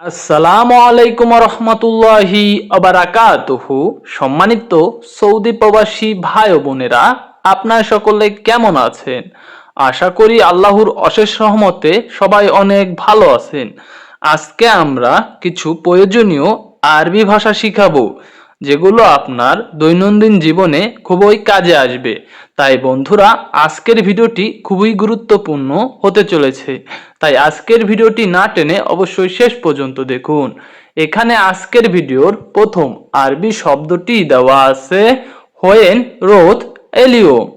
আসসালামু আলাইকুম রহমতুল্লাহি আবারাকাতুহু। সম্মানিত সৌদি প্রবাসী ভাই ও বোনেরা, আপনারা সকলে কেমন আছেন? আশা করি আল্লাহর অশেষ রহমতে সবাই অনেক ভালো আছেন। আজকে আমরা কিছু প্রয়োজনীয় আরবি ভাষা শিখাবো, যেগুলো আপনার দৈনন্দিন জীবনে খুবই কাজে আসবে। তাই বন্ধুরা, আজকের ভিডিওটি খুবই গুরুত্বপূর্ণ হতে চলেছে। তাই আজকের ভিডিওটি না টেনে অবশ্যই শেষ পর্যন্ত দেখুন। এখানে আজকের ভিডিওর প্রথম আরবি শব্দটি দেওয়া আছে হোয়েন রোথ এলিয়ম।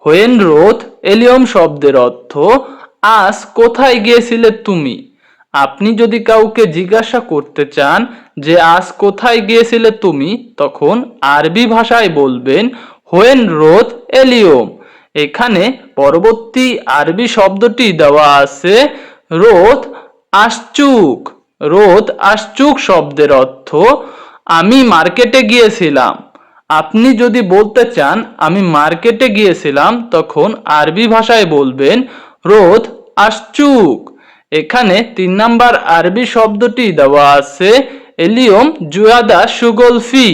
হোয়েন রোথ এলিয়ম শব্দের অর্থ আজ কোথায় গিয়েছিলে তুমি। আপনি যদি কাউকে জিজ্ঞাসা করতে চান যে আজ কোথায় গিয়েছিলে তুমি, তখন আরবি ভাষায় বলবেন হোয়েন রোথ এলিয়ম। এখানে পরবর্তী আরবি শব্দটি দেওয়া আছে রোথ আশচুক। রোথ আশচুক শব্দের অর্থ আমি মার্কেটে গিয়েছিলাম। আপনি যদি বলতে চান আমি মার্কেটে গিয়েছিলাম, তখন আরবি ভাষায় বলবেন রোথ আশচুক। এখানে 3 নাম্বার আরবি শব্দটি দেওয়া আছে এলিয়ম জুয়াদা সুগলফি।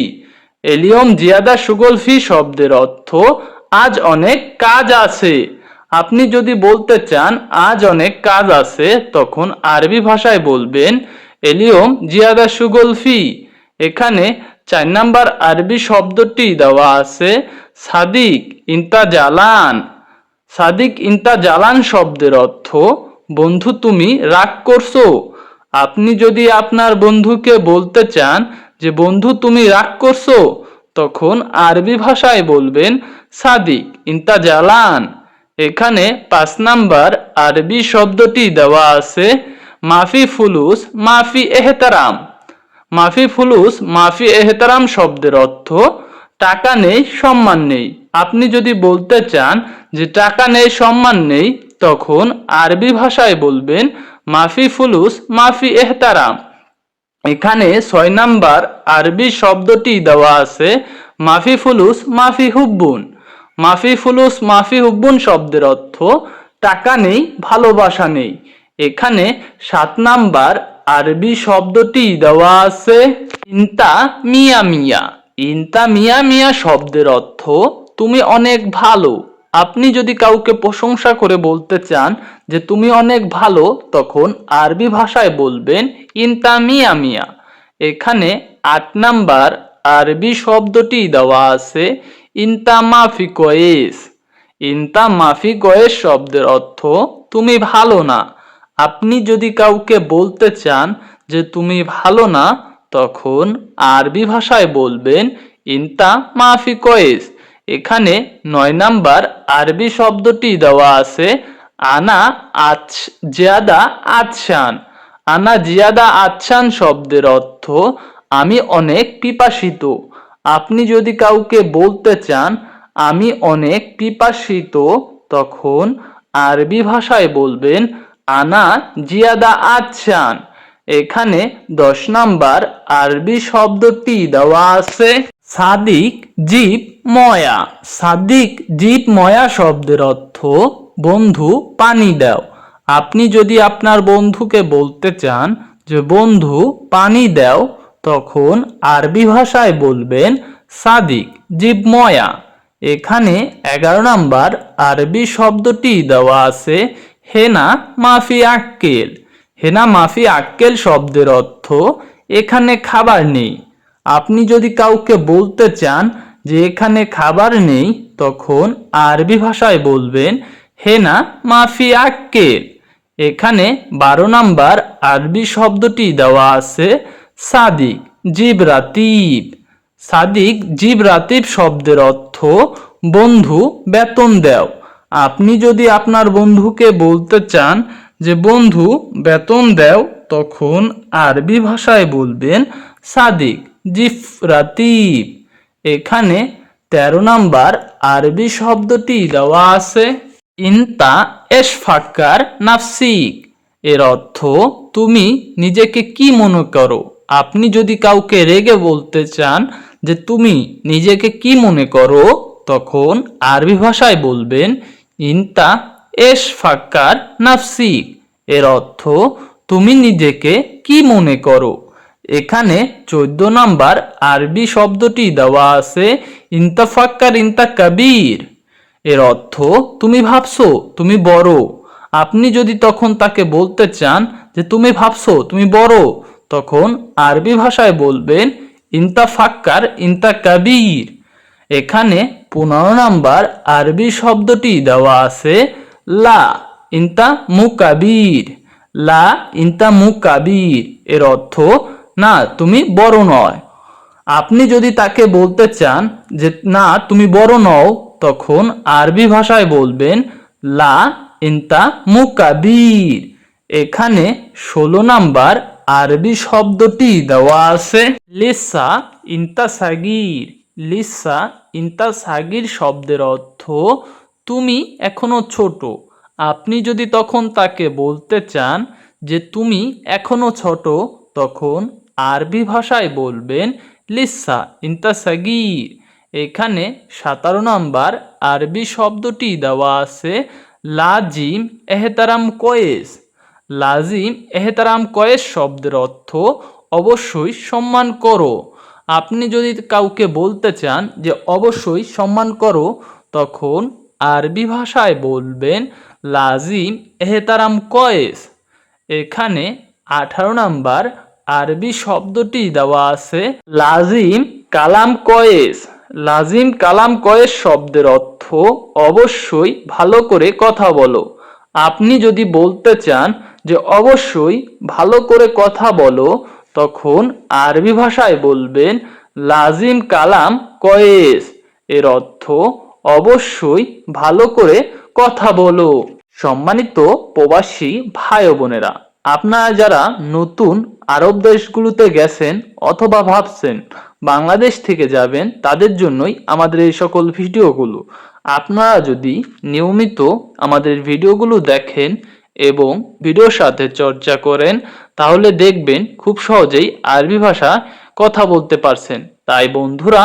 এলিয়ম জিয়াদা সুগলফি শব্দের অর্থ আজ অনেক কাজ আছে। আপনি যদি বলতে চান আজ অনেক কাজ আছে, তখন আরবি ভাষায় বলবেন এলিয়ম জিয়াদা সুগলফি। এখানে 4 নাম্বার আরবি শব্দটি দেওয়া আছে সাদিক ইন্তা জালান। সাদিক ইন্তা জালান শব্দের অর্থ বন্ধু তুমি রাগ করছো। আপনি যদি আপনার বন্ধুকে বলতে চান যে বন্ধু তুমি রাগ করছো, তখন আরবি ভাষায় বলবেন সাদিক ইন্তা জালান। এখানে 5 নাম্বার আরবি শব্দটি দেওয়া আছে মাফি ফুলুস মাফি এহতারাম। মাফি ফুলুস মাফি এহতারাম শব্দের অর্থ টাকা নেই সম্মান নেই। আপনি যদি বলতে চান যে টাকা নেই সম্মান নেই, তখন আরবি ভাষায় বলবেন মাফি ফুলুস মাফি এহতারাম। এখানে 6 নাম্বার আরবি শব্দটি দেওয়া আছে মাফি ফুলুস মাফি হুব্বুন। মাফি ফুলুস মাফি হুব্বুন শব্দের অর্থ টাকা নেই ভালোবাসা নেই। এখানে 7 নাম্বার আরবি শব্দটি দেওয়া আছে ইন্তা মিয়া মিয়া। ইন্তা মিয়া মিয়া শব্দের অর্থ তুমি অনেক ভালো। আপনি যদি কাউকে প্রশংসা করে বলতে চান যে তুমি অনেক ভালো, তখন আরবি ভাষায় বলবেন ইন্তা মিয়া মিয়া। এখানে 8 নাম্বার আরবি শব্দটি দেওয়া আছে ইন্তা মাফি কয়েস। ইন্তা মাফি কয়েস শব্দের অর্থ তুমি ভালো না। আপনি যদি কাউকে বলতে চান যে তুমি ভালো না, তখন আরবি ভাষায় বলবেন ইন্তা মাফি কয়েস। এখানে 9 নাম্বার আরবি শব্দটি দেওয়া আছে আনা জিয়াদা আতশান। আনা জিয়াদা আতশান শব্দের অর্থ আমি অনেক পিপাসিত। আপনি যদি কাউকে বলতে চান আমি অনেক পিপাসিত, তখন আরবি ভাষায় বলবেন আনা জিয়াদা আতশান। এখানে 10 নাম্বার আরবি শব্দটি দেওয়া আছে সাদিক জিব ময়া। সাদিক জিব ময়া শব্দের অর্থ বন্ধু পানি দাও। আপনি যদি আপনার বন্ধুকে বলতে চান যে বন্ধু পানি দাও, তখন আরবি ভাষায় বলবেন সাদিক জিব ময়া। এখানে 11 নাম্বার আরবি শব্দটি দেওয়া আছে হেনা মাফি আক্কেল। হেনা মাফি আক্কেল শব্দের অর্থ এখানে খাবার নেই। আপনি যদি কাউকে বলতে চান যে এখানে খাবার নেই, তখন আরবি ভাষায় বলবেন হেনা মাফি আক্কেল। এখানে 12 নাম্বার আরবি শব্দটি দেওয়া আছে সাদিক জিব রাতিব। সাদিক জিব রাতিব শব্দের অর্থ বন্ধু বেতন দাও। আপনি যদি আপনার বন্ধুকে বলতে চান যে বন্ধু বেতন দাও, তখন আরবি ভাষায় বলবেন সাদিক জিব রাতিব। এখানে 13 নাম্বার আরবি শব্দটি দেওয়া আছে ইন্তা এশফাক্কার নাফসিক। এর অর্থ তুমি নিজেকে কি মনে করো। আপনি যদি কাউকে রেগে বলতে চান যে তুমি নিজেকে কি মনে করো, তখন আরবি ভাষায় বলবেন ইন্তা এশফাক্কার নাফসিক। এর অর্থ তুমি নিজেকে কি মনে করো? এখানে 14 নাম্বার আরবি শব্দটি দেওয়া আছে ইনতাফাক্কার ইনতা কাবীর। এর অর্থ তুমি ভাবছো তুমি বড়। আপনি যদি তখন তাকে বলতে চান যে তুমি ভাবছো তুমি বড়, তখন আরবি ভাষায় বলবেন ইনতাফাক্কার ইনতা কাবীর। এখানে 15 নাম্বার আরবি শব্দটি দেওয়া আছে লা ইনতা মুকাবির। লা ইনতা মুকাবির এর অর্থ না তুমি বড় নয়। আপনি যদি তাকে বলতে চান যে না তুমি বড় নও, তখন আরবি ভাষায় বলবেন লা ইনতা মুকাবির। এখানে 16 নাম্বার আরবি শব্দটি দেওয়া আছে লিসা ইনতা সাগির। লিসা ইনতা সাগির শব্দের অর্থ তুমি এখনো ছোট। আপনি যদি তখন তাকে বলতে চান যে তুমি এখনো ছোট, তখন আরবি ভাষায় বলবেন লিসা ইনতা সাগির। এখানে 17 নাম্বার আরবি শব্দটি দেওয়া আছে লাজিম এহতারাম কয়েস। লাজিম এহতারাম কয়েস শব্দের অর্থ অবশ্যই সম্মান করো। আপনি যদি কাউকে বলতে চান যে অবশ্যই সম্মান করো, তখন আরবি ভাষায় বলবেন লাজিম এহতারাম কয়েস। এখানে 18 নাম্বার আরবি শব্দটি দেওয়া আছে লাজিম কালাম কয়েস। লাজিম কালাম কয়েস শব্দের অর্থ অবশ্যই ভালো করে কথা বলো। আপনি যদি বলতে চান যে অবশ্যই ভালো করে কথা বলো, তখন আরবি ভাষায় বলবেন লাজিম কালাম কয়েস। এর অর্থ অবশ্যই ভালো করে কথা বলো। সম্মানিত প্রবাসী ভাই ও বোনেরা, আপনারা যারা নতুন আরব দেশগুলোতে গেছেন অথবা ভাবছেন বাংলাদেশ থেকে যাবেন, তাদের জন্যই আমাদের এই সকল ভিডিওগুলো। আপনারা যদি নিয়মিত আমাদের ভিডিওগুলো দেখেন এবং ভিডিওর সাথে চর্চা করেন, তাহলে দেখবেন খুব সহজেই আরবি ভাষা কথা বলতে পারছেন। তাই বন্ধুরা,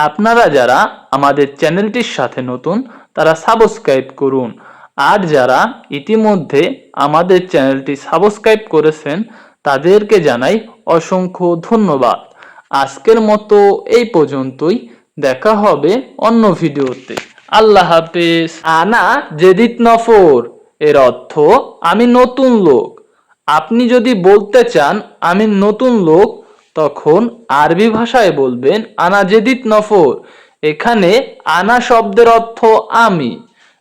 আপনারা যারা আমাদের চ্যানেলটির সাথে নতুন, তারা সাবস্ক্রাইব করুন। আর যারা ইতিমধ্যে আমাদের চ্যানেলটি সাবস্ক্রাইব করেছেন, তাদেরকে জানাই অসংখ্য ধন্যবাদ। আজকের মতো এই পর্যন্তই, দেখা হবে অন্য ভিডিওতে। আল্লাহ হাফেজ। আনা জেদিত নফর এর অর্থ আমি নতুন লোক। আপনি যদি বলতে চান আমি নতুন লোক, তখন আরবি ভাষায় বলবেন আনা জেদিত নফর। এখানে আনা শব্দের অর্থ আমি,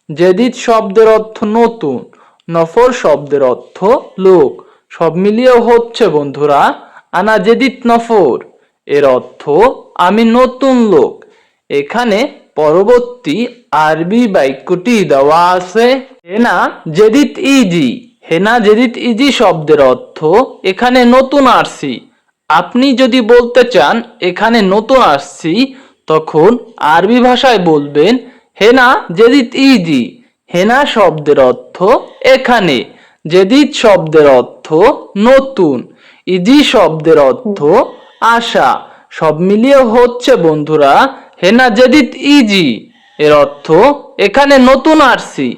জেদিদ শব্দের অর্থ নতুন, নফর শব্দের অর্থ লোক। সব মিলিয়ে হচ্ছে বন্ধুরা আনা জেদিদ নফর। এর অর্থ আমি নতুন লোক। এখানে পরবর্তী আরবি বাক্যটি দেওয়া আছে হেনা জেদিদ ইজি। হেনা জেদিদ ইজি শব্দের অর্থ এখানে নতুন আসছি। আপনি যদি বলতে চান এখানে নতুন আসছি, তখন আরবি ভাষায় বলবেন হেনা জেদিদ ইজি। হেনা শব্দের অর্থ এখানে, জেদিদ শব্দের অর্থ নতুন, ইজি শব্দের অর্থ আশা। সব মিলিয়ে হচ্ছে বন্ধুরা হেনা জেদিদ ইজি। এর অর্থ এখানে নতুন আসছি।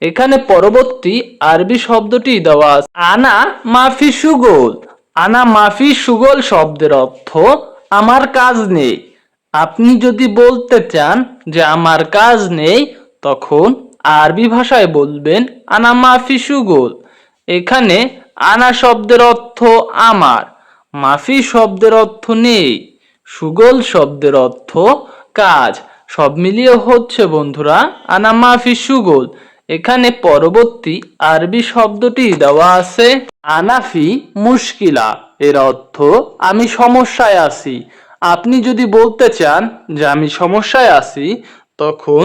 এখানে পরবর্তী আরবি শব্দটি দেওয়া আছে আনা মাফি সুগোল। আনা মাফি সুগোল শব্দের অর্থ আমার কাজ নেই। আপনি যদি বলতে চান যে আমার কাজ নেই, তখন আরবি ভাষায় বলবেন আনা মাফি সুগোল। এখানে আনা শব্দের অর্থ আমার, মাফি শব্দের অর্থ নেই, সুগোল শব্দের অর্থ কাজ। সব মিলিয়ে হচ্ছে বন্ধুরা আনা মাফি সুগোল। এখানে পরবর্তী আরবি শব্দটি দেওয়া আছে আনাফি মুশকিলা। এর অর্থ আমি সমস্যায় আছি। আপনি যদি বলতে চান যে আমি সমস্যায় আছি, তখন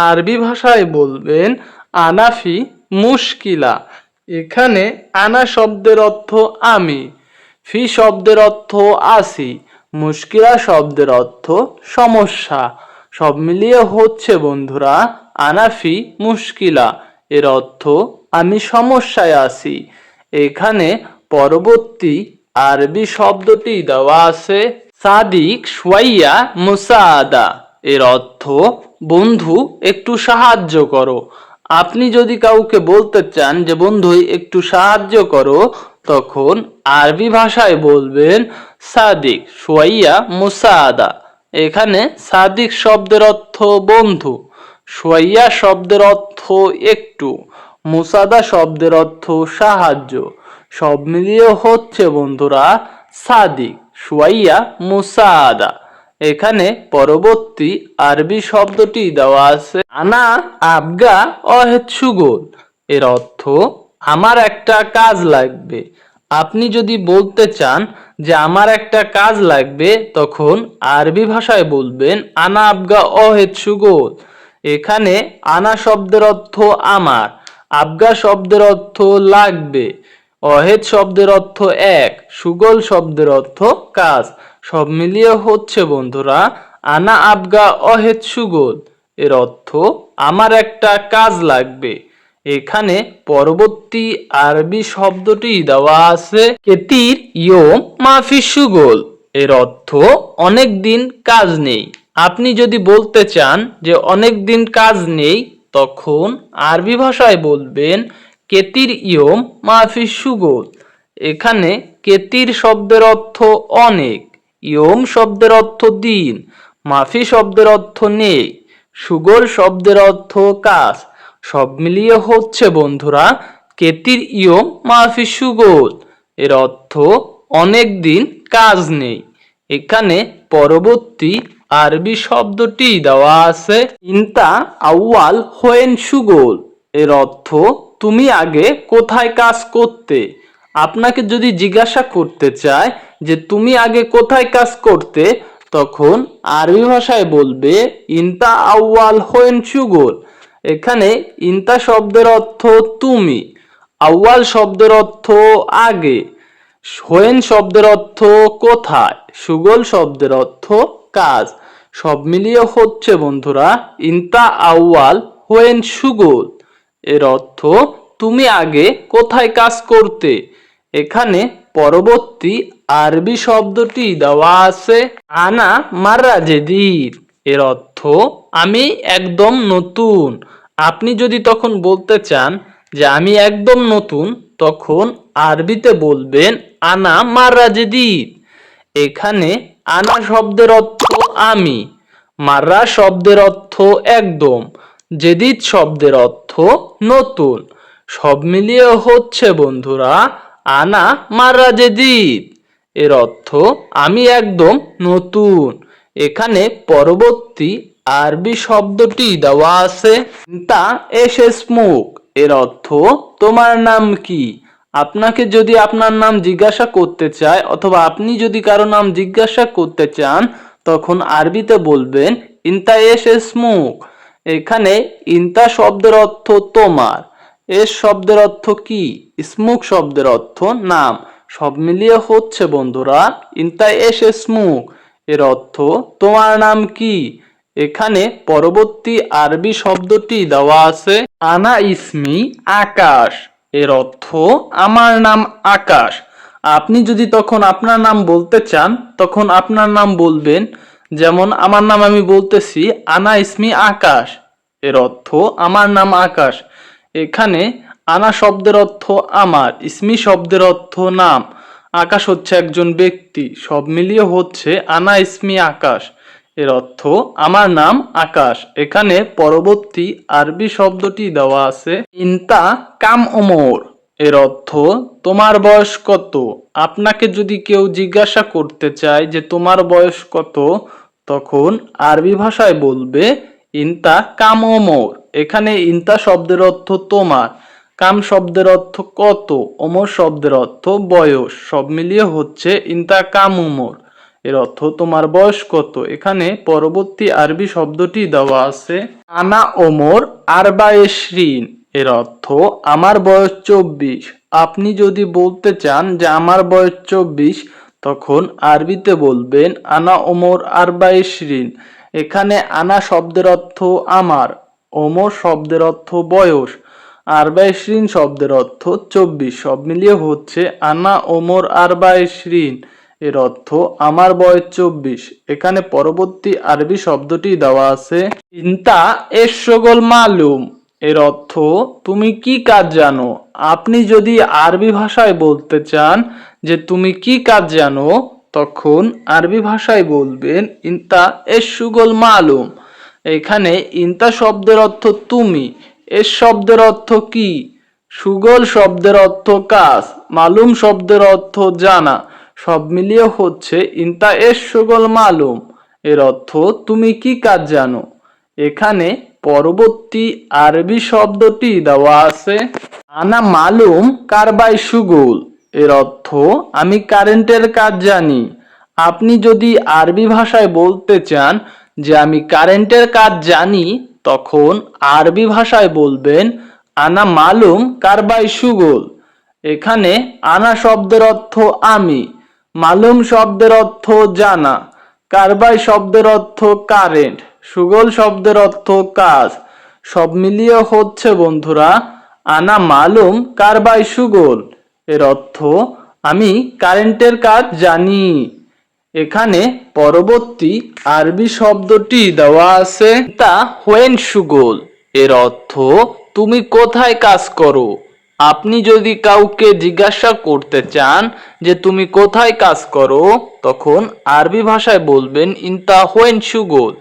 আরবি ভাষায় বলবেন আনাফি মুশকিলা। এখানে আনা শব্দের অর্থ আমি, ফি শব্দের অর্থ আছি, মুশকিলা শব্দের অর্থ সমস্যা। সব মিলিয়ে হচ্ছে বন্ধুরা আনাফি মুশকিলা। এর অর্থ আমি সমস্যায় আছি। এখানে পরবর্তী আরবি শব্দটি দেওয়া আছে সাদিক সোয়াইয়া মুসাআদা। এর অর্থ বন্ধু একটু সাহায্য করো। আপনি যদি কাউকে বলতে চান যে বন্ধু একটু সাহায্য করো, তখন আরবি ভাষায় বলবেন সাদিক শুয়াইয়া মুসাআদা। এখানে সাদিক শব্দের অর্থ বন্ধু, শুয়াইয়া শব্দের অর্থ একটু, মুসাদা শব্দের অর্থ সাহায্য। সব মিলিয়ে হচ্ছে বন্ধুরা সাদিক শুয়াইয়া মুসাআদা। এখানে পরবর্তী আরবি শব্দটি দেওয়া আছে আনা আবগা অহেদ সুগোল। এর অর্থ আমার একটা কাজ লাগবে। আপনি যদি বলতে চান যে আমার একটা কাজ লাগবে, তখন আরবি ভাষায় বলবেন আনা আবগা অহেদ সুগোল। এখানে আনা শব্দের অর্থ আমার, আবগা শব্দের অর্থ লাগবে, অহেদ শব্দের অর্থ এক, সুগোল শব্দের অর্থ কাজ। সব মিলিয়ে হচ্ছে বন্ধুরা আনা আবগা অহেদ সুগোল। এর অর্থ আমার একটা কাজ লাগবে। এখানে পরবর্তী আরবি শব্দটি দেওয়া আছে কেতির ইয়ম মাফি সুগোল। এর অর্থ অনেক দিন কাজ নেই। আপনি যদি বলতে চান যে অনেক দিন কাজ নেই, তখন আরবি ভাষায় বলবেন কেতির ইয়ম মাফি সুগোল। এখানে কেতির শব্দের অর্থ অনেক, ইয়ম শব্দের অর্থ দিন, মাফি শব্দের অর্থ নেই, সুগোল শব্দের অর্থ কাজ। সব মিলিয়ে হচ্ছে বন্ধুরা কেতির ইয়ম মাফি সুগোল। এর অর্থ অনেক দিন কাজ নেই। এখানে পরবর্তী আরবি শব্দটি দেওয়া আছে ইনতা আউয়াল হোয়েন সুগোল। এর অর্থ তুমি আগে কোথায় কাজ করতে। আপনাকে যদি জিজ্ঞাসা করতে চায় যে তুমি আগে কোথায় কাজ করতে, তখন আরবি ভাষায় বলবে ইনতা আউয়াল হোয়েন সুগোল। এখানে ইনতা শব্দের অর্থ তুমি, আউয়াল শব্দের অর্থ আগে, হোয়েন শব্দের অর্থ কোথায়, সুগোল শব্দের অর্থ কাজ। সব মিলিয়ে হচ্ছে বন্ধুরা ইনতা আউয়াল হোয়েন সুগোল। এর অর্থ তুমি আগে কোথায় কাজ করতে। এখানে পরবর্তী আরবি শব্দটি দেওয়া আছে আনা মাররা জেদির। এর অর্থ আমি একদম নতুন। আপনি যদি তখন বলতে চান যে আমি একদম নতুন, তখন আরবিতে বলবেন আনা মাররা জেদির। এখানে আনা শব্দের অর্থ আমি, মাররা শব্দের অর্থ একদম, জেদিদ শব্দের অর্থ নতুন। সব মিলিয়ে হচ্ছে বন্ধুরা আনা মাররা জেদিদ। এর অর্থ আমি একদম নতুন। এখানে পরবর্তী আরবি শব্দটি দেওয়া আছে তা এসে স্মুক। এর অর্থ তোমার নাম কি। আপনাকে যদি আপনার নাম জিজ্ঞাসা করতে চায়, অথবা আপনি যদি কারো নাম জিজ্ঞাসা করতে চান, তখন আরবিতে বলবেন ইনতা এসে স্মুক। এখানে ইনতা শব্দের অর্থ তোমার, এস শব্দের অর্থ কি, স্মুক শব্দের অর্থ নাম। সব মিলিয়ে হচ্ছে বন্ধুরা ইনতা এসে স্মুক। এর অর্থ তোমার নাম কি। এখানে পরবর্তী আরবি শব্দটি দেওয়া আছে আনা ইসমি আকাশ। এর অর্থ আমার নাম আকাশ। আপনি যদি তখন আপনার নাম বলতে চান, তখন আপনার নাম বলবেন, যেমন আমার নাম আমি বলতেছি আনা ইসমি আকাশ। এর অর্থ আমার নাম আকাশ। এখানে আনা শব্দের অর্থ আমার, ইসমি শব্দের অর্থ নাম, আকাশ হচ্ছে একজন ব্যক্তি। সব মিলিয়ে হচ্ছে আনা ইসমি আকাশ। এর অর্থ আমার নাম আকাশ। এখানে পরবর্তী আরবি শব্দটি দেওয়া আছে ইনতা কাম ওমর। এর অর্থ তোমার বয়স কত। আপনাকে যদি কেউ জিজ্ঞাসা করতে চায় যে তোমার বয়স কত, তখন আরবি ভাষায় বলবে ইনতা কাম ওমর। এখানে ইনতা শব্দের অর্থ তোমার, কাম শব্দের অর্থ কত, ওমর শব্দের অর্থ বয়স। সব মিলিয়ে হচ্ছে ইনতা কাম ওমর। এর অর্থ তোমার বয়স কত। এখানে পরবর্তী আরবি শব্দটি দেওয়া আছে আনা ওমর আরবায়েশরিন। এর অর্থ আমার বয়স 24। আপনি যদি বলতে চান যে আমার বয়স 24, তখন আরবিতে বলবেন আনা ওমর আরবায়েশরিন। এখানে আনা শব্দের অর্থ আমার, ওমর শব্দের অর্থ বয়স, আরবায়েশরিন শব্দের অর্থ 24। সব মিলিয়ে হচ্ছে আনা ওমর আরবায়েশরিন। এর অর্থ আমার বয়স 24। এখানে পরবর্তী আরবি শব্দটি দেওয়া আছে ইনতা এশগল মালুম। এর অর্থ তুমি কি কাজ জানো। আপনি যদি আরবি ভাষায় বলতে চান যে তুমি কি কাজ জানো, তখন আরবি ভাষায় বলবেন ইনতা এশ শুগল মালুম। এখানে ইনতা শব্দের অর্থ তুমি, এশ শব্দের অর্থ কি, সুগল শব্দের অর্থ কাজ, মালুম শব্দের অর্থ জানা, সব মিলিয়ে হচ্ছে ইনতা এশ সুগল মালুম। এর অর্থ তুমি কি কাজ জানো। এখানে পরবর্তী আরবি শব্দটি দেওয়া আছে আনা মালুম কারবাই সুগুল। এর অর্থ আমি কারেন্টের কাজ জানি। আপনি যদি আরবি ভাষায় বলতে চান যে আমি কারেন্টের কাজ জানি, তখন আরবি ভাষায় বলবেন আনা মালুম কারবাই সুগুল। এখানে আনা শব্দের অর্থ আমি, মালুম শব্দের অর্থ জানা, কারবাই শব্দের অর্থ কারেন্ট, সুগল শব্দের অর্থ কাজ, সব মিলিয়ে হচ্ছে বন্ধুরা আনা মালুম কারবাই সুগল। এর অর্থ আমি কারেন্টের কাজ জানি। এখানে পরবর্তী আরবি শব্দটি দেওয়া আছে তা হোয়েন সুগল। এর অর্থ তুমি কোথায় কাজ করো। আপনি যদি কাউকে জিজ্ঞাসা করতে চান যে তুমি কোথায় কাজ করো, তখন আরবি ভাষায় বলবেন ইনতা হোয়েন সুগল।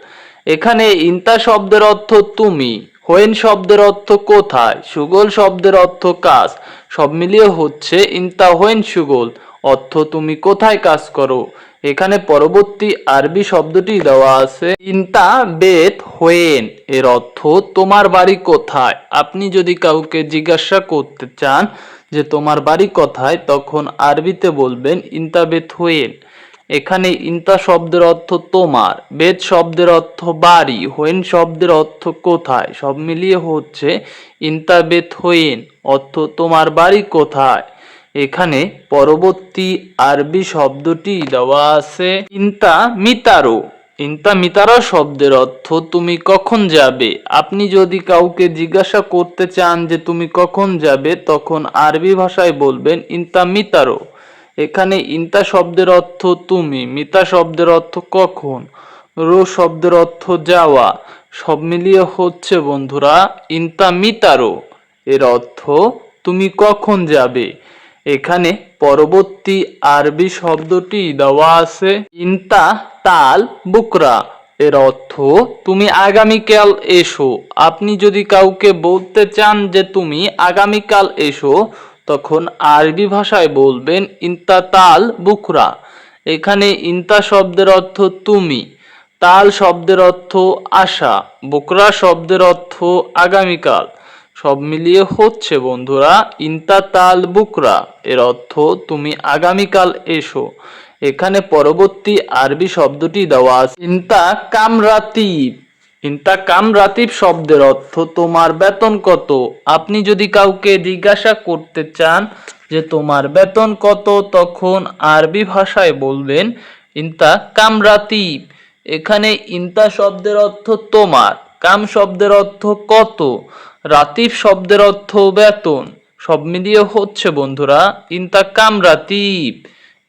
এখানে ইনতা শব্দের অর্থ তুমি, হোয়েন শব্দের অর্থ কোথায়, সুগল শব্দের অর্থ কাজ, সব মিলিয়ে হচ্ছে ইনতা হোয়েন সুগল, অর্থ তুমি কোথায় কাজ করো। এখানে পরবর্তী আরবি শব্দটি দেওয়া আছে ইনতা বেত হোয়েন। এর অর্থ তোমার বাড়ি কোথায়। আপনি যদি কাউকে জিজ্ঞাসা করতে চান যে তোমার বাড়ি কোথায়, তখন আরবিতে বলবেন ইনতা বেত হোয়েন। এখানে ইনতা শব্দের অর্থ তোমার, বেত শব্দের অর্থ বাড়ি, হোয়েন শব্দের অর্থ কোথায়, সব মিলিয়ে হচ্ছে ইনতা বেত হোয়েন, অর্থ তোমার বাড়ি কোথায়। এখানে পরবর্তী আরবি শব্দটি দেওয়া আছে ইনতা মিতারো। ইনতা মিতারো শব্দের অর্থ তুমি কখন যাবে। আপনি যদি কাউকে জিজ্ঞাসা করতে চান যে তুমি কখন যাবে, তখন আরবি ভাষায় বলবেন ইনতা মিতারো। এখানে ইনতা শব্দের অর্থ তুমি, মিতা শব্দের অর্থ কখন, রো শব্দের অর্থ যাওয়া, সব মিলিয়ে হচ্ছে বন্ধুরা ইনতা মিতারো। এর অর্থ তুমি কখন যাবে। এখানে পরবর্তী আরবি শব্দটি দেওয়া আছে ইনতা তাল বুকরা। এর অর্থ তুমি আগামীকাল এসো। আপনি যদি কাউকে বলতে চান যে তুমি আগামীকাল এসো, তখন আরবি ভাষায় বলবেন ইনতা তাল বুকরা। এখানে ইনতা শব্দের অর্থ তুমি, তাল শব্দের অর্থ আশা, বুকরা শব্দের অর্থ আগামীকাল, সব মিলিয়ে হচ্ছে বন্ধুরা ইনতা তাল বুকরা। এর অর্থ তুমি আগামীকাল এসো। এখানে পরবর্তী আরবি শব্দটি দেওয়া আছে ইনতা কামরাতিব। ইনতা কামরাতিব শব্দের অর্থ তোমার বেতন কত। আপনি যদি কাউকে জিজ্ঞাসা করতে চান যে তোমার বেতন কত, তখন আরবি ভাষায় বলবেন ইনতা কামরাতিব। এখানে ইনতা শব্দের অর্থ তোমার, কাম শব্দের অর্থ কত, রাতিব শব্দের অর্থ বেতন, সব মিলিয়ে হচ্ছে বন্ধুরা ইনতা কামরাতিব।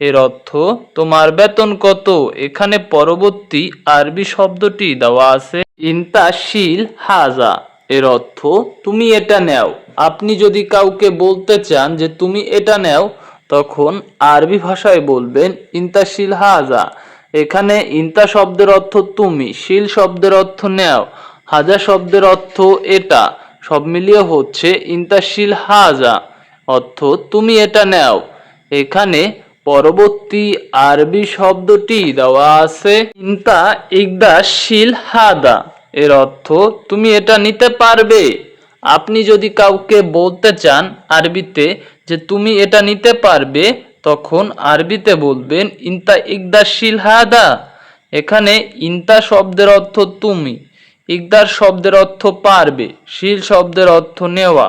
এর অর্থ তোমার বেতন কত। এখানে পরবর্তী আরবি শব্দটি দেওয়া আছে ইনতা শিল হাজা। এর অর্থ তুমি এটা নেও। আপনি যদি কাউকে বলতে চান যে তুমি এটা নেও, তখন আরবি ভাষায় বলবেন ইনতা শিল হাজা। এখানে ইনতা শব্দের অর্থ তুমি, শিল শব্দের অর্থ নেও, হাজা শব্দের অর্থ এটা, সব মিলিয়ে হচ্ছে ইনতা শিল হাজা, অর্থ তুমি এটা নেও। এখানে পরবর্তী আরবি শব্দটি দেওয়া আছে ইনতা ইকদা শিল হাদা। এর অর্থ তুমি এটা নিতে পারবে। আপনি যদি কাউকে বলতে চান আরবিতে যে তুমি এটা নিতে পারবে, তখন আরবিতে বলবেন ইনতা ইকদা শিল হাদা। এখানে ইনতা শব্দের অর্থ তুমি, ইকদার শব্দের অর্থ পারবে, শিল শব্দের অর্থ নেওয়া,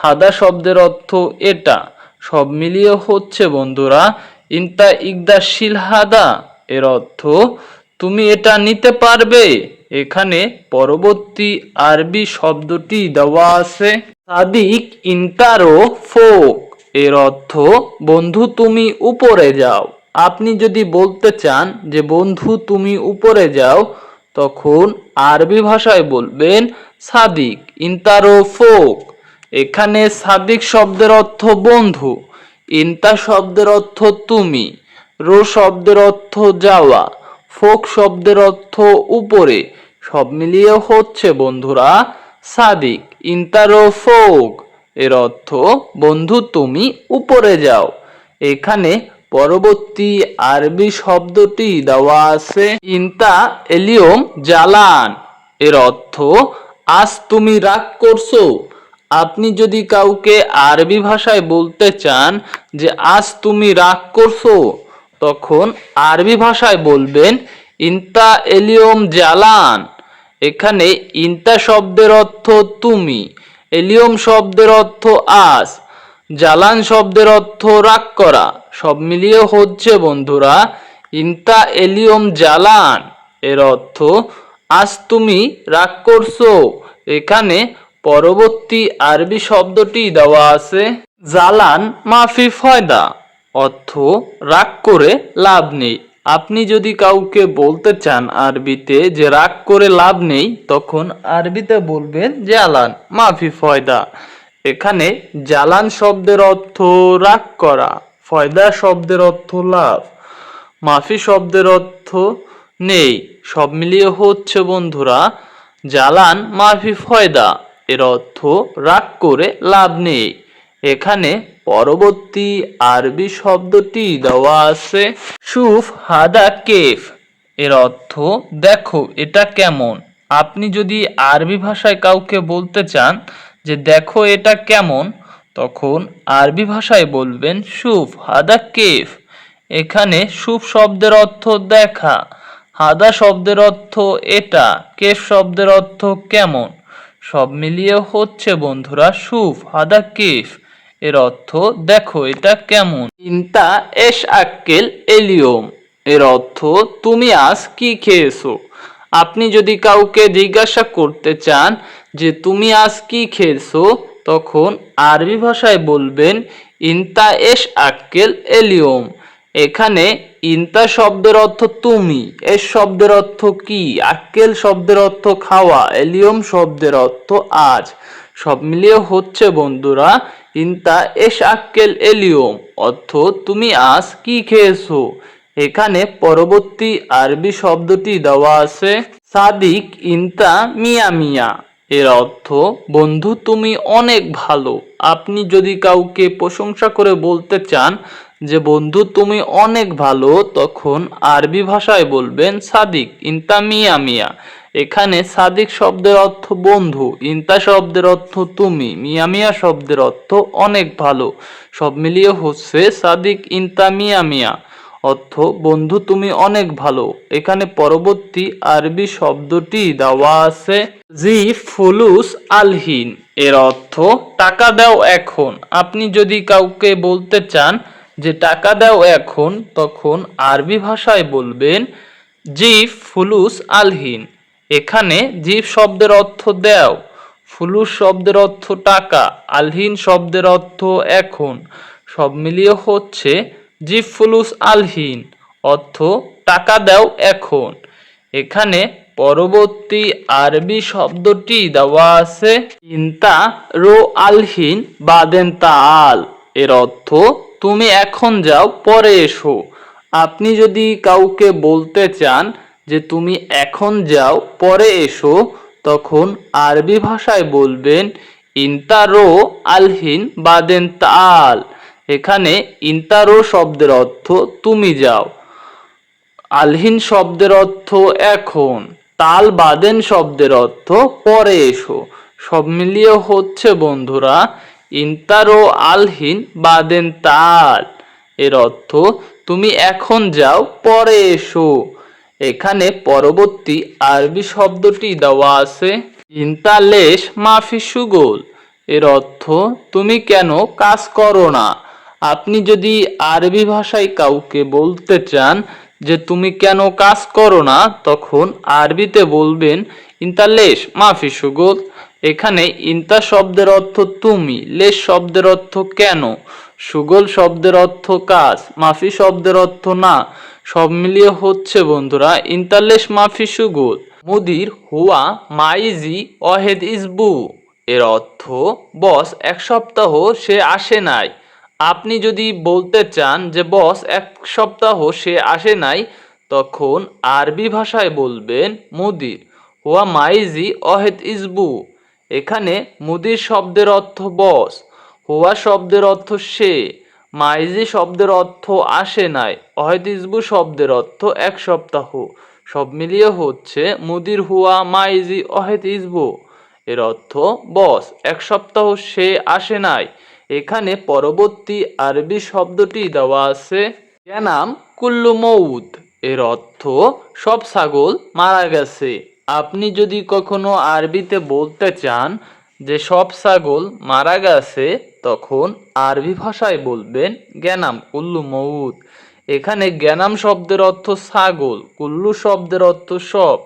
হাদা শব্দের অর্থ এটা, সব মিলিয়ে হচ্ছে বন্ধুরা ইনতা ইকদা শিল হাদা। এর অর্থ তুমি এটা নিতে পারবে। এখানে পরবর্তী আরবি শব্দটি দেওয়া আছে সাদিক ইনতারো ফোক। এর অর্থ বন্ধু তুমি উপরে যাও। আপনি যদি বলতে চান যে বন্ধু তুমি উপরে যাও, তখন আরবি ভাষায় বলবেন সাদিক ইন্তারো ফোক। এখানে সাদিক শব্দের অর্থ বন্ধু, ইন্তা শব্দের অর্থ তুমি, রো শব্দের অর্থ যাওয়া, ফোক শব্দের অর্থ উপরে। সব মিলিয়ে হচ্ছে বন্ধুরা সাদিক ইন্তারো ফোক, এর অর্থ বন্ধু তুমি উপরে যাও। এখানে পরবর্তী আরবি শব্দটি দেওয়া আছে ইন্তা এলিয়ম জালান, এর অর্থ আজ তুমি রাগ করছো। আপনি যদি কাউকে আরবি ভাষায় বলতে চান যে আজ তুমি রাগ করছো, তখন আরবি ভাষায় বলবেন ইন্তা এলিয়ম জালান। এখানে ইন্তা শব্দের অর্থ তুমি, এলিয়ম শব্দের অর্থ আজ, জালান শব্দের অর্থ রাগ করা। সব মিলিয়ে হচ্ছে বন্ধুরা ইন্তা এলিয়ম জালান, এর অর্থ আজ তুমি রাগ করছো। এখানে পরবর্তী আরবি শব্দটি দেওয়া আছে জালান মাফি ফয়দা, অর্থ রাগ করে লাভ নেই। আপনি যদি কাউকে বলতে চান আরবিতে যে রাগ করে লাভ নেই, তখন আরবিতে বলবেন জালান মাফি ফয়দা। এখানে জালান শব্দের অর্থ রাগ করা, ফয়দা শব্দের অর্থ লাভ, মাফি শব্দের অর্থ নেই। সব মিলিয়ে হচ্ছে বন্ধুরা জালান মাফি ফয়দা, এর অর্থ রাগ করে লাভ নেই। এখানে পরবর্তী আরবি শব্দটি দেওয়া আছে শুফ হাদা কেফ, এর অর্থ দেখো এটা কেমন। আপনি যদি আরবি ভাষায় কাউকে বলতে চান যে দেখো এটা কেমন, তখন আরবি ভাষায় বলবেন শুফ হাদা কেফ। এখানে শুফ শব্দের অর্থ দেখা, হাদা শব্দের অর্থ এটা, কেফ শব্দের অর্থ কেমন। সব মিলিয়ে হচ্ছে বন্ধুরা শুফ হাদা কেফ, এর অর্থ দেখো এটা কেমন। ইন্তা এশ আক্কেল এলিয়ম, এর অর্থ তুমি আজ কি খেয়েছো। আপনি যদি কাউকে জিজ্ঞাসা করতে চান যে তুমি আজ কি খেয়েছো, তখন আরবি ভাষায় বলবেন ইন্তা এশ আক্কেল এলিয়ম। এখানে ইন্তা শব্দের অর্থ তুমি, এস শব্দের অর্থ কি, আক্কেল শব্দের অর্থ খাওয়া, এলিয়ম শব্দের অর্থ আজ। সব মিলিয়ে হচ্ছে বন্ধুরা ইন্তা এশ আক্কেল এলিয়ম, অর্থ তুমি আজ কি খেয়েছো। এখানে পরবর্তী আরবি শব্দটি দেওয়া আছে সাদিক ইন্তা মিয়া মিয়া, এর অর্থ বন্ধু তুমি অনেক ভালো। আপনি যদি কাউকে প্রশংসা করে বলতে চান যে বন্ধু তুমি অনেক ভালো, তখন আরবি ভাষায় বলবেন সাদিক ইন্তা মিয়া মিয়া। এখানে সাদিক শব্দের অর্থ বন্ধু, ইন্তা শব্দের অর্থ তুমি, মিয়া মিয়া শব্দের অর্থ অনেক ভালো। সব মিলিয়ে হচ্ছে সাদিক ইন্তা মিয়া মিয়া, অর্থ বন্ধু তুমি অনেক ভালো। এখানে পরবর্তী আরবি শব্দটি দেওয়া আছে জি ফুলুস আলহিন, এর অর্থ টাকা দাও এখন। আপনি যদি কাউকে বলতে চান যে টাকা দাও এখন, তখন আরবি ভাষায় বলবেন জিফ ফুলুস আলহিন। এখানে জিফ শব্দের অর্থ দাও, ফুলুস শব্দের অর্থ টাকা, আলহিন শব্দের অর্থ এখন। সব মিলিয়ে হচ্ছে জিফ ফুলুস আলহিন, অর্থ টাকা দাও এখন। এখানে পরবর্তী আরবি শব্দটি দেওয়া আছে ইন্তা রো আলহিন বাদেন তাল, এর অর্থ তুমি এখন যাও পরে এসো। আপনি যদি কাউকে বলতে চান যে তুমি এখন যাও পরে এসো, তখন আরবি ভাষায় বলবেন ইন্তা রো আলহিন বাদেন তাল। এখানে ইন্তা রো শব্দের অর্থ তুমি যাও, আলহিন শব্দের অর্থ এখন, তাল বাদেন শব্দের অর্থ পরে এসো। সব মিলিয়ে হচ্ছে বন্ধুরা ইন্তারো আলহিন বাদেন তাল, এর অর্থ তুমি এখন যাও পরে এসো। এখানে পরবর্তী আরবি শব্দটি দেওয়া আছে ইন্তালেশ মাফি সুগোল, এর অর্থ তুমি কেন কাজ করো না। আপনি যদি আরবি ভাষায় কাউকে বলতে চান যে তুমি কেন কাজ করো না, তখন আরবিতে বলবেন ইন্তালেশ মাফি সুগোল। এখানে ইন্তা শব্দের অর্থ তুমি, লেশ শব্দের অর্থ কেন, সুগোল শব্দের অর্থ কাজ, মাফি শব্দের অর্থ না। সব মিলিয়ে হচ্ছে বন্ধুরা ইন্তালেশ মাফি সুগোল। মুদির হুয়া মাইজি অহেদ ইসবু, এর অর্থ বস এক সপ্তাহ সে আসে নাই। আপনি যদি বলতে চান যে বস এক সপ্তাহ সে আসে নাই, তখন আরবি ভাষায় বলবেন মুদির হুয়া মাইজি অহেদ ইসবু। এখানে মুদির শব্দের অর্থ বস, হুয়া শব্দের অর্থ সে, মাইজি শব্দের অর্থ আসে নাই, অহেদ ইসবু শব্দের অর্থ এক সপ্তাহ। সব মিলিয়ে হচ্ছে মুদির হুয়া মাইজি অহেদ ইসবু, এর অর্থ বস এক সপ্তাহ সে আসে নাই। এখানে পরবর্তী আরবি শব্দটি দেওয়া আছে গ্যানাম কুল্লু মউদ, এর অর্থ সব ছাগল মারা গেছে। আপনি যদি কখনো আরবিতে বলতে চান যে সব ছাগল মারা গেছে, তখন আরবি ভাষায় বলবেন গ্যানাম কুল্লু মউদ। এখানে গ্যানাম শব্দের অর্থ ছাগল, কুল্লু শব্দের অর্থ সব,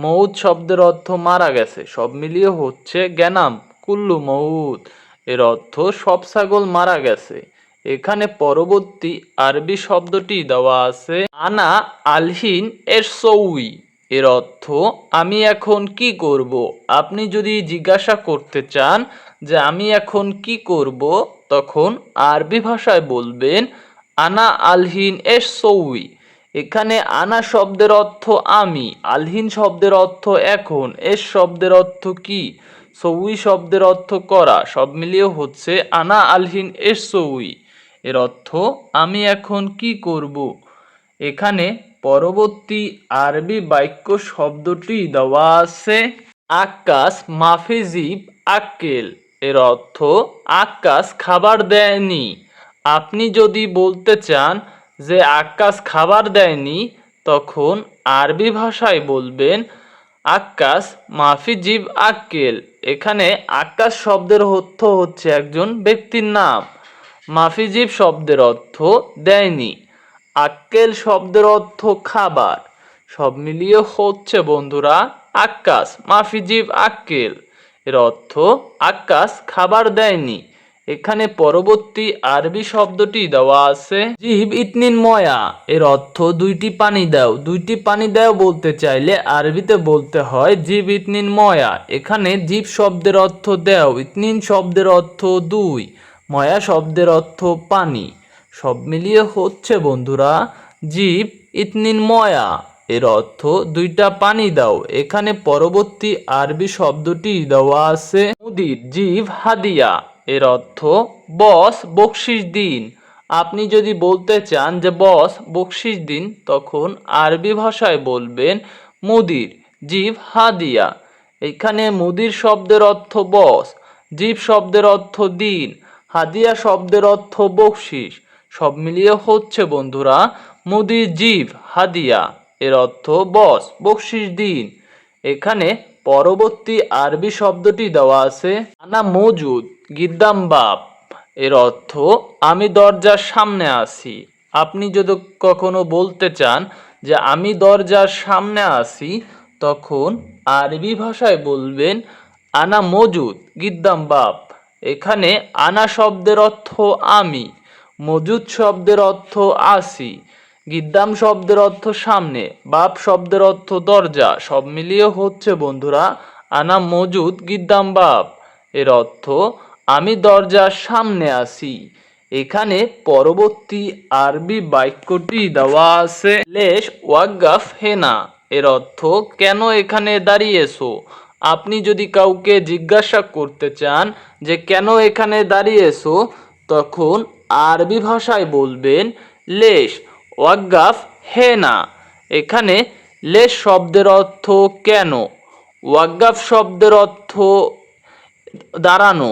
মউদ শব্দের অর্থ মারা গেছে। সব মিলিয়ে হচ্ছে গ্যানাম কুল্লু মউদ, এর অর্থ সব ছাগল মারা গেছে। এখানে পরবর্তী আরবি শব্দটি দেওয়া আছে আনা আলহিন এর সৌই, এর অর্থ আমি এখন কি করব। আপনি যদি জিজ্ঞাসা করতে চান যে আমি এখন কি করব, তখন আরবি ভাষায় বলবেন আনা আলহিন এর সৌই। এখানে আনা শব্দের অর্থ আমি, আলহিন শব্দের অর্থ এখন, এস শব্দের অর্থ কি, সৌই শব্দের অর্থ করা। সব মিলিয়ে হচ্ছে আনা আলহিন এস সৌই, এর অর্থ আমি এখন কি করব। এখানে পরবর্তী আরবি বাক্য শব্দটি দেওয়া আছে আক্কাস মাফিজিব আক্কেল, এর অর্থ আক্কাস খাবার দেয়নি। আপনি যদি বলতে চান যে আক্কাস খাবার দেয়নি, তখন আরবি ভাষায় বলবেন আক্কাস মাফিজিব আক্কেল। এখানে আক্কাস শব্দের অর্থ হচ্ছে একজন ব্যক্তির নাম, মাফিজিব শব্দের অর্থ দেয়নি, আক্কেল শব্দের অর্থ খাবার। সব মিলিয়ে হচ্ছে বন্ধুরা আক্কাস মাফিজিব আক্কেল, এর অর্থ আক্কাস খাবার দেয়নি। এখানে পরবর্তী আরবি শব্দটি দেওয়া আছে জিব ইতনিন ময়া, এর অর্থ দুইটি পানি দাও। দুইটি পানি দাও বলতে চাইলে আরবিতে বলতে হয় জিব ইতনিন ময়া। এখানে জিব শব্দের অর্থ দেও, ইতনিন শব্দের অর্থ দুই, ময়া শব্দের অর্থ পানি। সব মিলিয়ে হচ্ছে বন্ধুরা জিব ইতনিন ময়া, এর অর্থ দুইটা পানি দাও। এখানে পরবর্তী আরবি শব্দটি দেওয়া আছে মুদির জিব হাদিয়া, এর অর্থ বস বকশিস দিন। আপনি যদি বলতে চান যে বস বকশিস দিন, তখন আরবি ভাষায় বলবেন মুদির জিব হাদিয়া। এখানে মুদির শব্দের অর্থ বস, জিব শব্দের অর্থ দিন, হাদিয়া শব্দের অর্থ বকশিস। সব মিলিয়ে হচ্ছে বন্ধুরা মুদির জিব হাদিয়া, এর অর্থ বস বকশিস দিন। এখানে পরবর্তী আরবি শব্দটি দেওয়া আছে আনা মজুদ গিদ্দাম বাপ, এর অর্থ আমি দরজার সামনে আছি। আপনি যদি কখনো বলতে চান যে আমি দরজার সামনে আছি, তখন আরবি ভাষায় বলবেন আনা মজুদ গিদ্দাম বাপ। এখানে আনা শব্দের অর্থ আমি, মজুদ শব্দের অর্থ আছি, গিদ্দাম শব্দের অর্থ সামনে, বাপ শব্দের অর্থ দরজা। সব মিলিয়ে হচ্ছে বন্ধুরা আনা মজুদ গিদ্দাম বাপ, এর অর্থ আমি দরজার সামনে আছি। এখানে পরবর্তী আরবি বাক্যটি দেওয়া আছে লেশ ওয়াগাফ হেনা, এর অর্থ কেন এখানে দাঁড়িয়েছো। আপনি যদি কাউকে জিজ্ঞাসা করতে চান যে কেন এখানে দাঁড়িয়েছো, তখন আরবি ভাষায় বলবেন লেশ ওয়াগাফ হেনা। এখানে লেশ শব্দের অর্থ কেন, ওয়াগাফ শব্দের অর্থ দাঁড়ানো,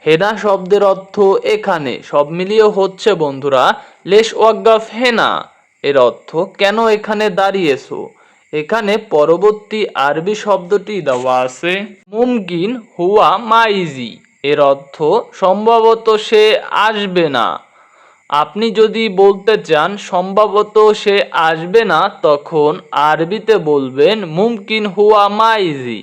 হেনা শব্দের অর্থ এখানে। সব মিলিয়ে হচ্ছে বন্ধুরা লেশ ওয়াগাফ হেনা, এর অর্থ কেন এখানে দাঁড়িয়েছো। এখানে পরবর্তী আরবি শব্দটি দেওয়া আছে মুমকিন হুয়া মাইজি, এর অর্থ সম্ভবত সে আসবে না। আপনি যদি বলতে চান সম্ভবত সে আসবে না, তখন আরবিতে বলবেন মুমকিন হুয়া মাইজি।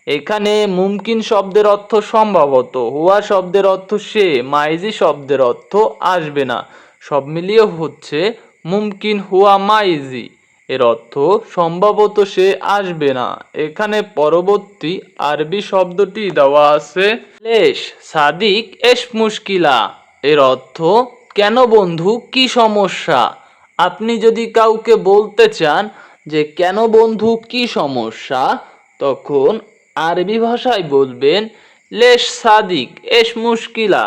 এখানে মুমকিন শব্দের অর্থ সম্ভবত, হুয়া শব্দের অর্থ সে, মাইজি শব্দের অর্থ আসবে না। সব মিলিয়ে হচ্ছে মুমকিন হুয়া মাইজি, এর অর্থ সম্ভবত সে আসবে না। এখানে পরবর্তী আরবি শব্দটি দেওয়া আছে লেশ সাদিক এশ মুশকিলা। এর অর্থ কেন বন্ধু, কি সমস্যা? আপনি যদি কাউকে বলতে চান যে কেন বন্ধু, কি সমস্যা, তখন আরবি ভাষায় বলবেন লেশ সাদিক এশ মুশকিলা।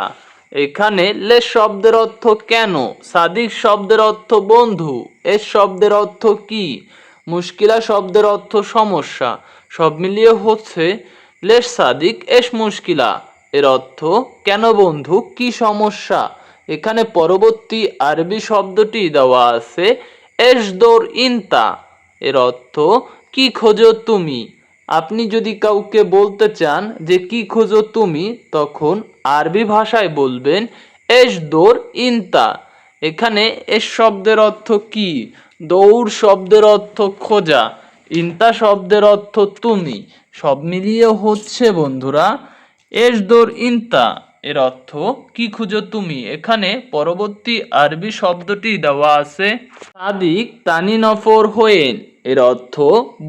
এখানে লেশ শব্দের অর্থ কেন, সাদিক শব্দের অর্থ বন্ধু, এশ শব্দের অর্থ কি, মুশকিলা শব্দের অর্থ সমস্যা, সব মিলিয়ে হচ্ছে লেশ সাদিক এশ মুশকিলা। এর অর্থ কেন বন্ধু, কি সমস্যা। এখানে পরবর্তী আরবি শব্দটি দেওয়া আছে এশদোর ইনতা। এর অর্থ কি খোঁজো তুমি। আপনি যদি কাউকে বলতে চান যে কি খোঁজো তুমি, তখন আরবি ভাষায় বলবেন এশদোর ইনতা। এখানে এশ শব্দের অর্থ কি, দৌড় শব্দের অর্থ খোঁজা, ইনতা শব্দের অর্থ তুমি, সব মিলিয়ে হচ্ছে বন্ধুরা এশদোর ইনতা। এর অর্থ কি খুঁজো তুমি। এখানে পরবর্তী আরবি শব্দটি দেওয়া আছে সাদিক তানি নফর হয়েন। এর অর্থ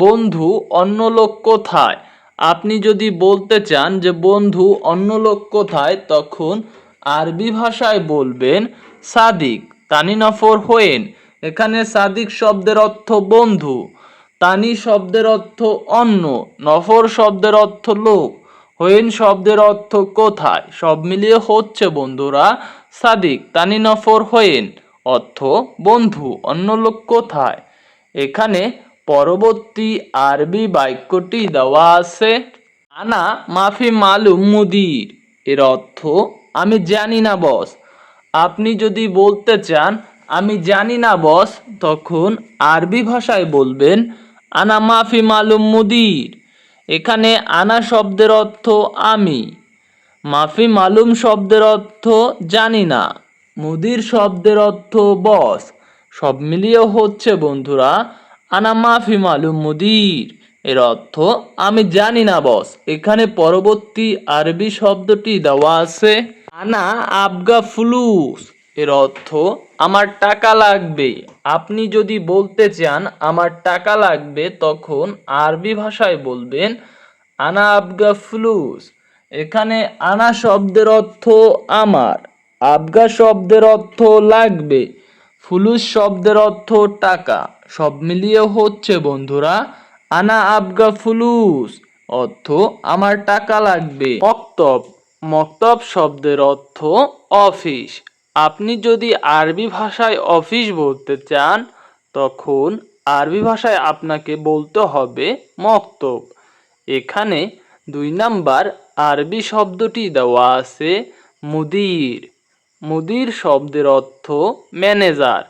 বন্ধু, অন্য লোক কোথায়। আপনি যদি বলতে চান যে বন্ধু, অন্য লোক কোথায়, তখন আরবি ভাষায় বলবেন সাদিক তানি নফর হয়েন। এখানে সাদিক শব্দের অর্থ বন্ধু, তানি শব্দের অর্থ অন্য, নফর শব্দের অর্থ লোক, হইন শব্দের অর্থ কোথায়, সব মিলিয়ে হচ্ছে বন্ধুরা সাদিক তানি নফর হইন, অর্থ বন্ধু, অন্য লোক কোথায়। এখানে পরবর্তী আরবি বাক্যটি দেওয়া আছে আনা মাফি মালুম মুদির। এর অর্থ আমি জানি না বস। আপনি যদি বলতে চান আমি জানি না বস, তখন আরবি ভাষায় বলবেন আনা মাফি মালুম মুদির। এখানে আনা শব্দের অর্থ আমি, মাফি মালুম শব্দের অর্থ জানি না, মুদির শব্দের অর্থ বস, সব মিলিয়ে হচ্ছে বন্ধুরা আনা মাফি মালুম মুদির। এর অর্থ আমি জানি না বস। এখানে পরবর্তী আরবি শব্দটি দেওয়া আছে আনা আবগা ফুলুস। এর অর্থ আমার টাকা লাগবে। আপনি যদি বলতে চান আমার টাকা লাগবে, তখন আরবি ভাষায় বলবেন আনা আবগা ফুলুস। এখানে আনা শব্দের অর্থ আমার, আবগা শব্দের অর্থ লাগবে, ফুলুস শব্দের অর্থ টাকা, সব মিলিয়ে হচ্ছে বন্ধুরা আনা আবগা ফুলুস, অর্থ আমার টাকা লাগবে। মক্তব, মক্তব শব্দের অর্থ অফিস। আপনি যদি আরবি ভাষায় অফিস বলতে চান, তখন আরবি ভাষায় আপনাকে বলতে হবে মক্তব। এখানে 2 নাম্বার আরবি শব্দটি দেওয়া আছে মুদির। মুদির শব্দের অর্থ ম্যানেজার।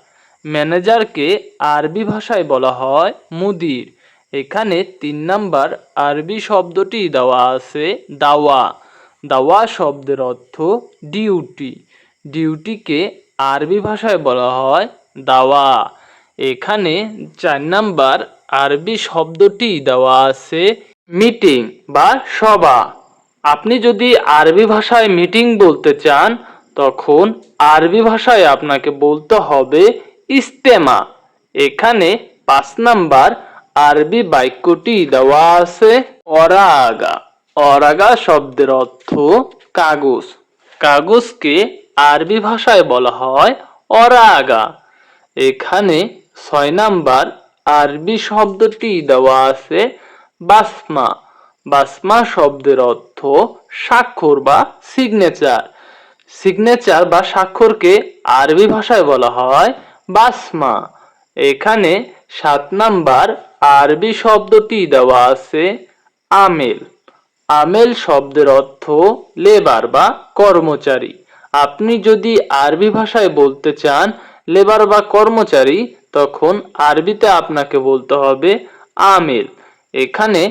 ম্যানেজারকে আরবি ভাষায় বলা হয় মুদির। এখানে 3 নাম্বার আরবি শব্দটি দেওয়া আছে দাওয়া। দাওয়া শব্দের অর্থ ডিউটি। ডিউটিকে আরবি ভাষায় বলা হয় দাওয়া। এখানে 4 নাম্বার আরবি শব্দটি দেওয়া আছে মিটিং বা সভা। আপনি যদি আরবি ভাষায় মিটিং বলতে চান, তখন আরবি ভাষায় আপনাকে বলতে হবে ইস্তেমা। এখানে 5 নাম্বার আরবি বাক্যটি দেওয়া আছে অরাগা। অরাগা শব্দের অর্থ কাগজ। কাগজকে আরবি ভাষায় বলা হয় অরাগা। এখানে 6 নাম্বার আরবি শব্দটি দেওয়া আছে বাসমা। বাসমা শব্দের অর্থ স্বাক্ষর বা সিগনেচার। সিগনেচার বা স্বাক্ষরকে আরবি ভাষায় বলা হয় বাসমা। এখানে 7 নাম্বার আরবি শব্দটি দেওয়া আছে আমেল। আমেল শব্দের অর্থ লেবার বা কর্মচারী। আপনি যদি আরবি ভাষায় বলতে চান লেবার বা কর্মচারী, তখন আরবিতে আপনাকে বলতে হবে আমেল। এখানে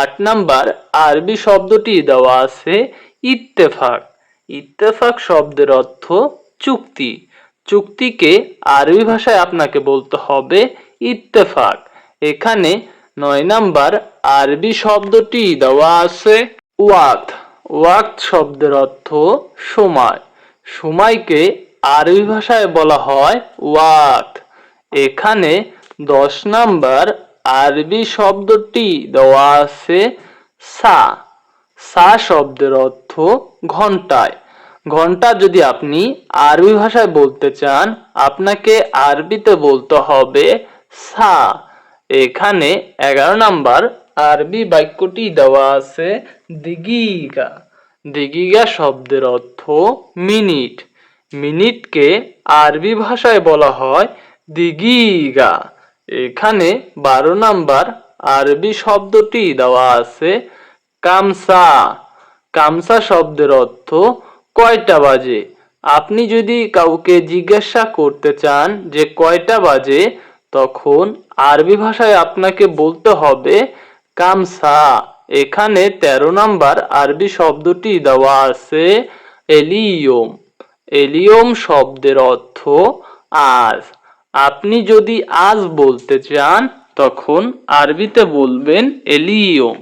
8 নাম্বার আরবি শব্দটি দেওয়া আছে ইত্তেফাক। ইত্তেফাক শব্দের অর্থ চুক্তি। চুক্তিকে আরবি ভাষায় আপনাকে বলতে হবে ইত্তেফাক। এখানে 9 নাম্বার আরবি শব্দটি দেওয়া আছে ওয়াক্ত। ওয়াক্ত শব্দের অর্থ সময়। সময়কে আরবি ভাষায় বলা হয় ওয়াক্ত। এখানে 10 নাম্বার আরবি শব্দটি দেওয়া আছে সা। সা শব্দের অর্থ ঘন্টায়। ঘন্টা যদি আপনি আরবি ভাষায় বলতে চান, আপনাকে আরবিতে বলতে হবে সা। এখানে 11 নাম্বার আরবি বাক্যটি দেওয়া আছে দিগিগা। দিগিগা শব্দের অর্থ মিনিট। মিনিটকে আরবি ভাষায় বলা হয় দিগিগা। এখানে 12 নাম্বার আরবি শব্দটি দেওয়া আছে কামসা। কামসা শব্দের অর্থ কয়টা বাজে। আপনি যদি কাউকে জিজ্ঞাসা করতে চান যে কয়টা বাজে, তখন আরবি ভাষায় আপনাকে বলতে হবে কামসা। এখানে 13 নাম্বার আরবি শব্দটি দেওয়া আছে এলিয়ম। এলিয়ম শব্দের অর্থ আজ। আপনি যদি আজ বলতে চান, তখন আরবিতে বলবেন এলিয়ম।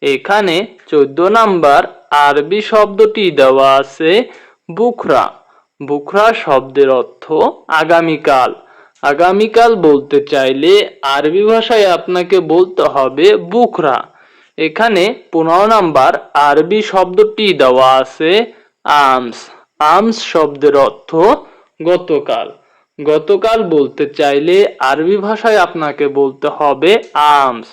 এখানে 14 নাম্বার আরবি শব্দটি দেওয়া আছে বুকরা। বুকরা শব্দের অর্থ আগামীকাল। আগামীকাল বলতে চাইলে আরবি ভাষায় আপনাকে বলতে হবে বুকরা। এখানে 15 নাম্বার আরবি শব্দটি দেওয়া আছে আমস। আমস শব্দের অর্থ গতকাল। গতকাল বলতে চাইলে আরবি ভাষায় আপনাকে বলতে হবে আমস।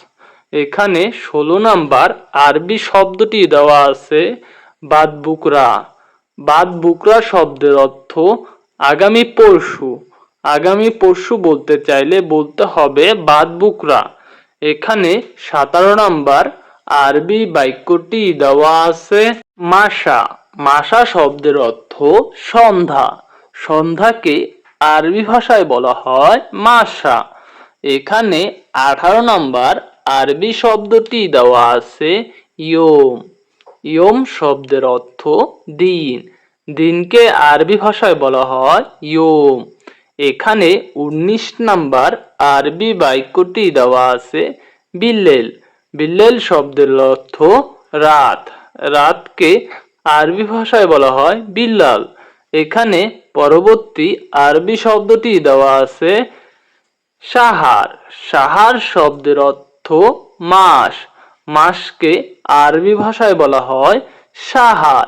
এখানে 16 নাম্বার আরবি শব্দটি দেওয়া আছে বাদ বুকরা। বাদ বুকরা শব্দের অর্থ আগামী পরশু। আগামী পরশু বলতে চাইলে বলতে হবে বাদ বুকরা। এখানে 17 নাম্বার আরবি বাক্যটি দেওয়া আছে মাসা। মাসা শব্দের অর্থ সন্ধ্যা। সন্ধ্যাকে আরবি ভাষায় বলা হয় মাসা। এখানে 18 নাম্বার আরবি শব্দটি দেওয়া আছে ইয়ম। ইয়ম শব্দের অর্থ দিন। দিনকে আরবি ভাষায় বলা হয় ইয়ম। এখানে 19 নাম্বার আরবি বাক্যটি দেওয়া আছে বিল্লেল। বিল্লেল শব্দের অর্থ রাত। রাতকে আরবি ভাষায় বলা হয় বিল্লাল। এখানে পরবর্তী আরবি শব্দটি দেওয়া আছে সাহার। সাহার শব্দের অর্থ মাস। মাসকে আরবি ভাষায় বলা হয় সাহার।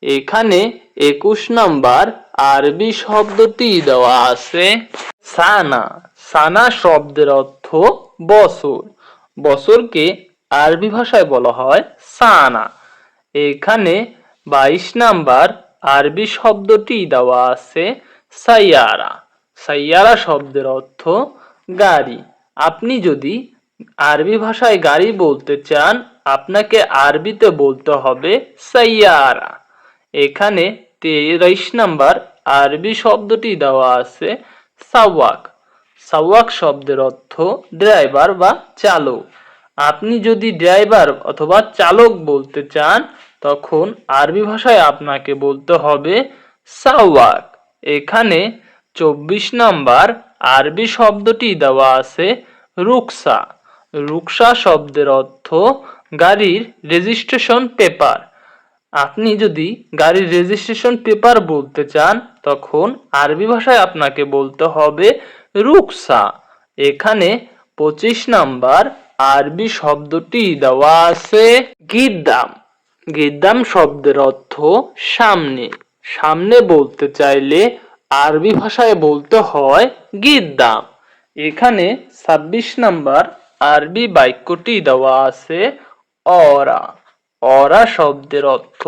এখানে 21 নাম্বার আরবি শব্দটি দেওয়া আছে সানা। সানা শব্দের অর্থ বছর। বছরকে আরবি ভাষায় বলা হয় সানা। এখানে 22 নাম্বার আরবি শব্দটি দেওয়া আছে সাইয়ারা। সাইয়ারা শব্দের অর্থ গাড়ি। আপনি যদি আরবি ভাষায় গাড়ি বলতে চান, আপনাকে আরবিতে বলতে হবে সাইয়ারা। এখানে 23 নাম্বার আরবি শব্দটি দেওয়া আছে সাওয়াক। সাওয়াক শব্দের অর্থ ড্রাইভার বা চালক। আপনি যদি ড্রাইভার অথবা চালক বলতে চান, তখন আরবি ভাষায় আপনাকে বলতে হবে সাওয়াক। এখানে 24 নাম্বার আরবি শব্দটি দেওয়া আছে রুকসা। রুকসা শব্দের অর্থ গাড়ির রেজিস্ট্রেশন পেপার। আপনি যদি গাড়ির রেজিস্ট্রেশন পেপার বলতে চান, তখন আরবি ভাষায় আপনাকে বলতে হবে রুকসা। এখানে 25 নাম্বার আরবি শব্দটি দেওয়া আছে গিদ্দাম। গিদ্দাম শব্দের অর্থ সামনে। সামনে বলতে চাইলে আরবি ভাষায় বলতে হয় গিদ্দাম। এখানে 26 নাম্বার আরবি বাক্যটি দেওয়া আছে অরা। অরা শব্দের অর্থ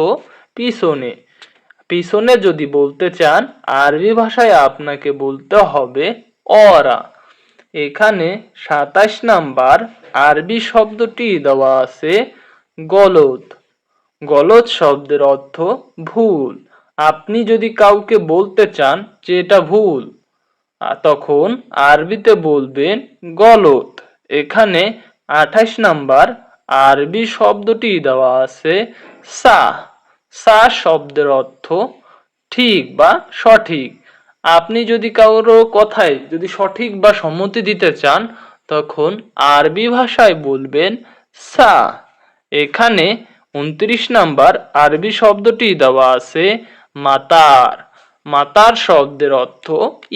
পিছনে। পিছনে যদি বলতে চান, আরবি ভাষায় আপনাকে বলতে হবে অরা। এখানে 27 নাম্বার আরবি শব্দটি দেওয়া আছে গলদ। গলদ শব্দের অর্থ ভুল। আপনি যদি কাউকে বলতে চান যে এটা ভুল, তখন আরবিতে বলবেন গলত। এখানে 28 নাম্বার আরবি শব্দটি দেওয়া আছে সাহ। সাহ শব্দের অর্থ ঠিক বা সঠিক। আপনি যদি কারো কথায় যদি সঠিক বা সম্মতি দিতে চান, তখন আরবি ভাষায় বলবেন সাহ। এখানে 29 নাম্বার আরবি শব্দটি দেওয়া আছে মাতার। মাতার শব্দের অর্থ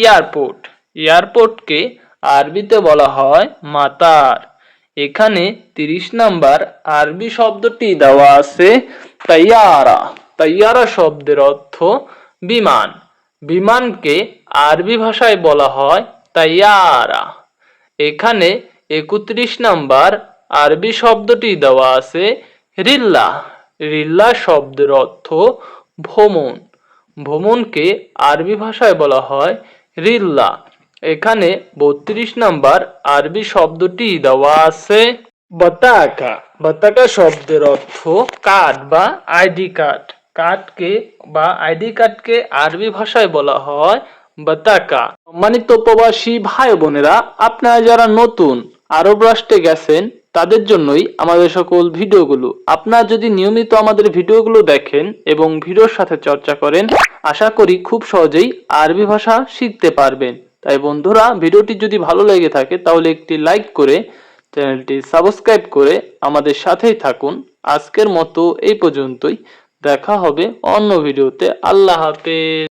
এয়ারপোর্ট। এয়ারপোর্টকে আরবিতে বলা হয় মাতার। এখানে 30 নাম্বার আরবি শব্দটি দেওয়া আছে তাইয়ারা। তাইয়ারা শব্দের অর্থ বিমান। বিমানকে আরবি ভাষায় বলা হয় তাইয়ারা। এখানে 31 নাম্বার আরবি শব্দটি দেওয়া আছে রিল্লা। রিল্লা শব্দের অর্থ ভ্রমণ। ভ্রমণকে আরবি ভাষায় বলা হয় রিল্লা। এখানে 32 নাম্বার আরবি শব্দটি দেওয়া আছে বাতাকা। বাতাকা শব্দের অর্থ কার্ড বা আইডি কার্ড। কার্ডকে বা আইডি কার্ডকে আরবি ভাষায় বলা হয় বাতাকা। সম্মানিত প্রবাসী ভাই বোনেরা, আপনারা যারা নতুন আরব রাষ্ট্রে গেছেন তাদের জন্যই আমাদের সকল ভিডিওগুলো। আপনারা যদি নিয়মিত আমাদের ভিডিওগুলো দেখেন এবং ভিডিওর সাথে চর্চা করেন, আশা করি খুব সহজেই আরবি ভাষা শিখতে পারবেন। তাই বন্ধুরা, ভিডিওটি যদি ভালো লেগে থাকে তাহলে একটি লাইক করে চ্যানেলটি সাবস্ক্রাইব করে আমাদের সাথেই থাকুন। আজকের মতো এই পর্যন্তই। দেখা হবে অন্য ভিডিওতে। আল্লাহ হাফেজ।